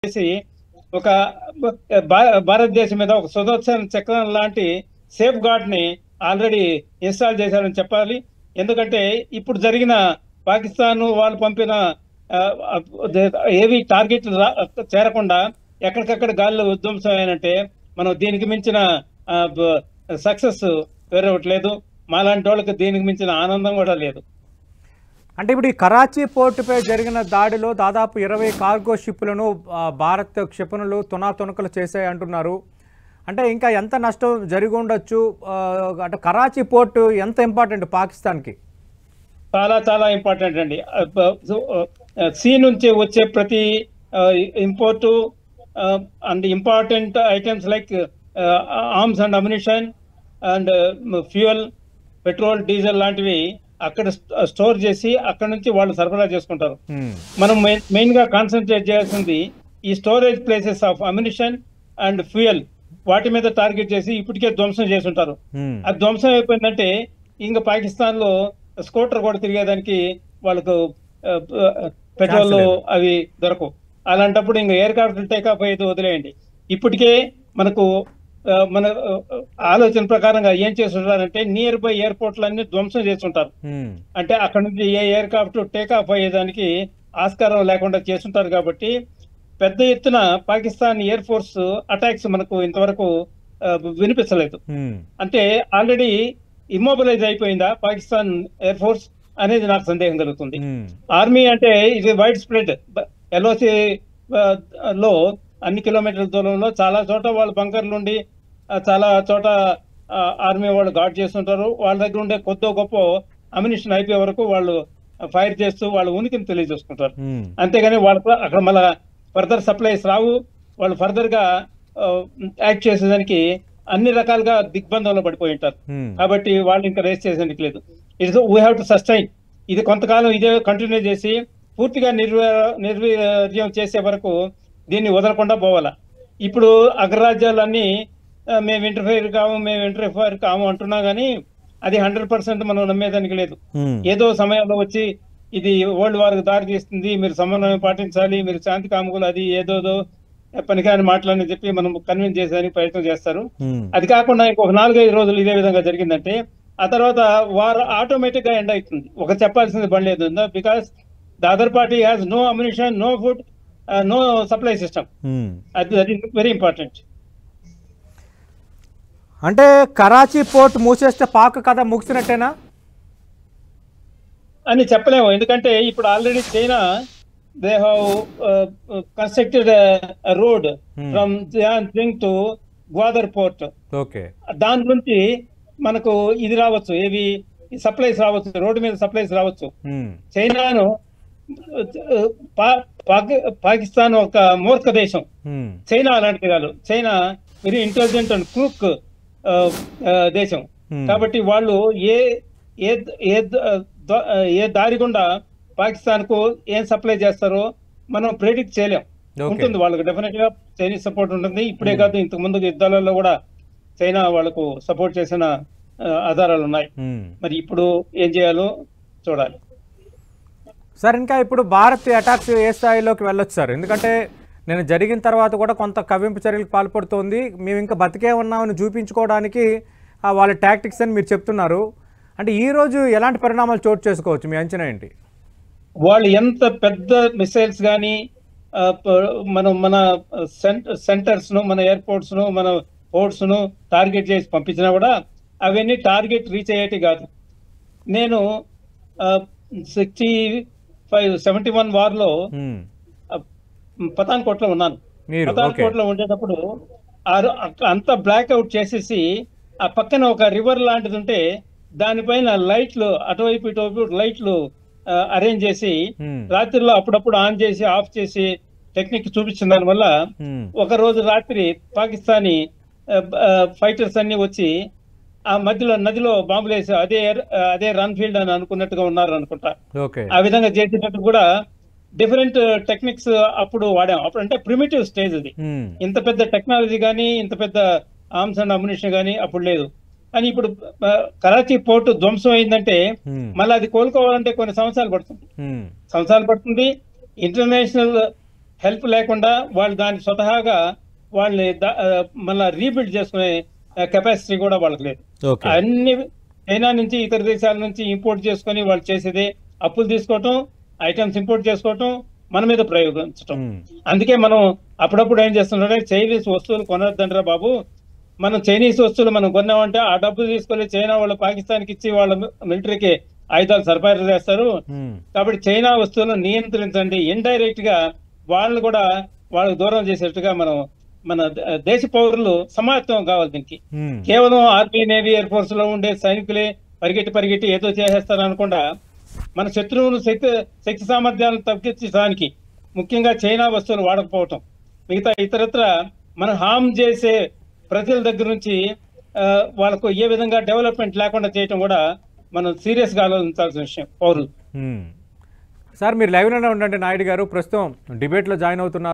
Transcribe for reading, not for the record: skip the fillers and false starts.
చేసి ఒక భారతదేశం మీద ఒక సుదర్శన చక్రం లాంటి సేఫ్ గార్డ్ ని ఆల్రెడీ ఇన్స్టాల్ చేశారని చెప్పాలి. ఎందుకంటే ఇప్పుడు జరిగిన పాకిస్తాన్ వాళ్ళు పంపిన ఏవి టార్గెట్లు చేరకుండా ఎక్కడికక్కడ గాలిలో విధ్వంసం అయినంటే మనం దీనికి మించిన సక్సెస్ వేరే ఒకటి లేదు. మాలాంటి వాళ్ళకి దీనికి మించిన ఆనందం కూడా లేదు. అంటే ఇప్పుడు ఈ కరాచీ పోర్టుపై జరిగిన దాడిలో దాదాపు 20 కార్గో షిప్లను భారత్ క్షిపణులు తునాతునకలు చేశాయి అంటున్నారు. అంటే ఇంకా ఎంత నష్టం జరిగి ఉండొచ్చు? అంటే కరాచీ పోర్టు ఎంత ఇంపార్టెంట్ పాకిస్తాన్కి? చాలా చాలా ఇంపార్టెంట్ అండి. సీ నుంచి వచ్చే ప్రతి import and important items like arms and ammunition and fuel, petrol, diesel లాంటివి అక్కడ స్టోర్ చేసి అక్కడ నుంచి వాళ్ళు సరఫరా చేసుకుంటారు. మనం మెయిన్ గా కాన్సన్ట్రేట్ చేయాల్సింది ఈ storage places of ammunition and fuel, వాటి మీద టార్గెట్ చేసి ఇప్పటికే ధ్వంసం చేసి ఉంటారు. అది ధ్వంసం అయిపోయిందంటే ఇంకా పాకిస్తాన్ లో స్కూటర్ కూడా తిరిగేదానికి వాళ్ళకు పెట్రోల్ అవి దొరకవు. అలాంటప్పుడు ఇంకా ఎయిర్ టేక్ ఆఫ్ అయితే వదిలేయండి. ఇప్పటికే మనకు మన ఆలోచన ప్రకారంగా ఏం చేస్తుంటారంటే నియర్ బై ఎయిర్పోర్ట్లన్నీ ధ్వంసం చేస్తుంటారు. అంటే అక్కడ నుంచి ఏ ఎయిర్క్రాఫ్ట్ టేక్ ఆఫ్ అయ్యేదానికి ఆస్కారం లేకుండా చేస్తుంటారు. కాబట్టి పెద్ద ఎత్తున పాకిస్తాన్ ఎయిర్ ఫోర్స్ అటాక్స్ మనకు ఇంతవరకు వినిపించలేదు. అంటే ఆల్రెడీ ఇమ్మొబిలైజ్ అయిపోయిందా పాకిస్తాన్ ఎయిర్ ఫోర్స్ అనేది నాకు సందేహం కలుగుతుంది. ఆర్మీ అంటే ఇది వైడ్ స్ప్రెడ్, ఎల్ఓసి లో అన్ని కిలోమీటర్ల దూరంలో చాలా చోట వాళ్ళు బంకర్లు ఉండి చాలా చోట ఆర్మీ వాళ్ళు గార్డ్ చేస్తుంటారు. వాళ్ళ దగ్గర ఉండే కొద్దో గొప్ప అమ్యునిషన్ అయిపోయే వరకు వాళ్ళు ఫైర్ చేస్తూ వాళ్ళ ఉనికిని తెలియజేసుకుంటారు. అంతేగాని వాళ్ళకు అక్కడ మళ్ళా ఫర్దర్ సప్లైస్ రావు. వాళ్ళు ఫర్దర్ గా యాక్ట్ చేసేదానికి అన్ని రకాలుగా దిగ్బంధంలో పడిపోయి ఉంటారు. కాబట్టి వాళ్ళు ఇంకా రేస్ చేసేందుకు లేదు. It's we have to sustain. ఇది కొంతకాలం ఇదే కంటిన్యూ చేసి పూర్తిగా నిర్వీర్యం చేసే వరకు దీన్ని వదలకుండా పోవాలా. ఇప్పుడు అగ్రరాజ్యాలన్నీ మేము ఇంటర్ఫైర్ కాము అంటున్నా గానీ అది 100% మనం నమ్మేదానికి లేదు. ఏదో సమయంలో వచ్చి ఇది వరల్డ్ వార్ కు దారి తీస్తుంది, మీరు సమన్వయం పాటించాలి, మీరు శాంతి కాముకులు, అది ఏదోదో పనికిరాని మాటలని చెప్పి మనం కన్విన్స్ చేసేదానికి ప్రయత్నం చేస్తారు. అది కాకుండా ఇంకొక 4-5 రోజులు ఇదే విధంగా జరిగిందంటే ఆ తర్వాత వార్ ఆటోమేటిక్ గా ఎండ్ అవుతుంది. ఒక చెప్పాల్సింది పని లేదు. Because the other party has no ammunition, no food, no supply system. అది వెరీ ఇంపార్టెంట్. అంటే కరాచీ పోర్ట్ మూసేస్తే పాక్ కథ ముగిసినట్టేనా అని చెప్పలేము. ఎందుకంటే ఇప్పుడు already China they have constructed road from Xinjiang to Gwadar port. దాని నుంచి మనకు ఇది రావచ్చు, ఏవి సప్లైస్ రావచ్చు, రోడ్డు మీద సప్లైస్ రావచ్చు. చైనాను పాకిస్తాన్ ఒక మూర్ఖ దేశం, చైనా అలాంటిది కాదు. China very intelligent and crook దేశం. కాబట్టి వాళ్ళు ఏ దారి గుండా పాకిస్తాన్ కు ఏం సప్లై చేస్తారో మనం ప్రెడిక్ట్ చేయలేం. ఉంటుంది వాళ్ళకి డెఫినెట్ గా చైనీస్ సపోర్ట్ ఉంటుంది. ఇప్పుడే కాదు, ఇంతకు ముందు యుద్ధాలలో కూడా చైనా వాళ్ళకు సపోర్ట్ చేసిన ఆధారాలు ఉన్నాయి. మరి ఇప్పుడు ఏం చేయాలో చూడాలి సార్. ఇంకా ఇప్పుడు భారత్ అటాక్స్ ఏ స్థాయిలోకి వెళ్ళొచ్చు సార్? ఎందుకంటే నేను జరిగిన తర్వాత కూడా కొంత కవ్వింపు చర్యలకు పాల్పడుతోంది. మేము ఇంకా బతికే ఉన్నామని చూపించుకోవడానికి వాళ్ళ టాక్టిక్స్ అని మీరు చెప్తున్నారు. అంటే ఈ రోజు ఎలాంటి పరిణామాలు చోటు చేసుకోవచ్చు, మీ అంచనా ఏంటి? వాళ్ళు ఎంత పెద్ద మిసైల్స్ కానీ మన సెంటర్స్ ను, మన ఎయిర్పోర్ట్స్ ను, మన పోర్ట్స్ ను టార్గెట్ చేసి పంపించినా కూడా అవన్నీ టార్గెట్ రీచ్ అయ్యేటి కాదు. నేను 71 వార్ లో పతాన్కోట్ లో ఉన్నాను. పతాన్కోట్ లో ఉండేటప్పుడు అంతా బ్లాక్ అవుట్ చేసేసి ఆ పక్కన ఒక రివర్ లాంటిది ఉంటే దానిపైన లైట్లు అటువైపు ఇటువైపు లైట్లు అరేంజ్ చేసి రాత్రిలో అప్పుడప్పుడు ఆన్ చేసి ఆఫ్ చేసి టెక్నిక్ చూపించిన దాని వల్ల ఒక రోజు రాత్రి పాకిస్తానీ ఫైటర్స్ అన్ని వచ్చి ఆ మధ్యలో నదిలో బాంబులు వేసి అదే రన్ ఫీల్డ్ అని అనుకున్నట్టుగా ఉన్నారు అనుకుంటా. ఆ విధంగా చేసేటట్టు కూడా డిఫరెంట్ టెక్నిక్స్ అప్పుడు వాడాం. అప్పుడు అంటే ప్రిమిటివ్ స్టేజ్ అది. ఇంత పెద్ద టెక్నాలజీ కానీ ఇంత పెద్ద ఆర్మ్స్ అండ్ అమ్యునిషన్ కానీ అప్పుడు లేదు. కానీ ఇప్పుడు కరాచీ పోర్టు ధ్వంసం అయిందంటే మళ్ళీ అది కోలుకోవాలంటే కొన్ని సంవత్సరాలు పడుతుంది. ఇంటర్నేషనల్ హెల్ప్ లేకుండా వాళ్ళు దాన్ని స్వతహాగా వాళ్ళని మళ్ళీ రీబిల్డ్ చేసుకునే కెపాసిటీ కూడా వాళ్ళకి లేదు. ఓకే. అన్ని చైనా నుంచి ఇతర దేశాల నుంచి ఇంపోర్ట్ చేసుకొని వాళ్ళు చేసేదే అప్పులు తీసుకోవటం, ఐటమ్స్ ఇంపోర్ట్ చేసుకోవటం, మన మీద ప్రయోగించటం. అందుకే మనం అప్పుడప్పుడు ఏం చేస్తున్నారంటే చైనీస్ వస్తువులు కొనొద్దంటారా బాబు, మనం చైనీస్ వస్తువులు మనం కొన్నామంటే ఆ డబ్బు తీసుకొని చైనా వాళ్ళు పాకిస్తాన్కి ఇచ్చి వాళ్ళ మిలిటరీకి ఆయుధాలు సరఫరా చేస్తారు. కాబట్టి చైనా వస్తువులను నియంత్రించండి. ఇండైరెక్ట్ గా వాళ్ళని కూడా వాళ్ళకు దూరం చేసేట్టుగా మన దేశ పౌరులు సమాయత్తం కావాలి. దీనికి కేవలం ఆర్మీ, నేవీ, ఎయిర్ ఫోర్స్ లో ఉండే సైనికులే పరిగెట్టి ఏదో చేసేస్తారు అనకుండా మన శత్రువును శక్తి సామర్థ్యాలను తగ్గించడానికి ముఖ్యంగా చైనా వస్తువులు వాడకపోవటం, మిగతా ఇతరత్ర మనం హామ్ చేసే ప్రజల దగ్గర నుంచి వాళ్ళకు ఏ విధంగా డెవలప్మెంట్ లేకుండా చేయటం కూడా మనం సీరియస్ గా ఆలోచించాల్సిన విషయం పౌరులు. సార్ మీరు లైవ్ లోనే ఉండండి. నాయుడు గారు ప్రస్తుతం డిబేట్ లో జాయిన్ అవుతున్నారు.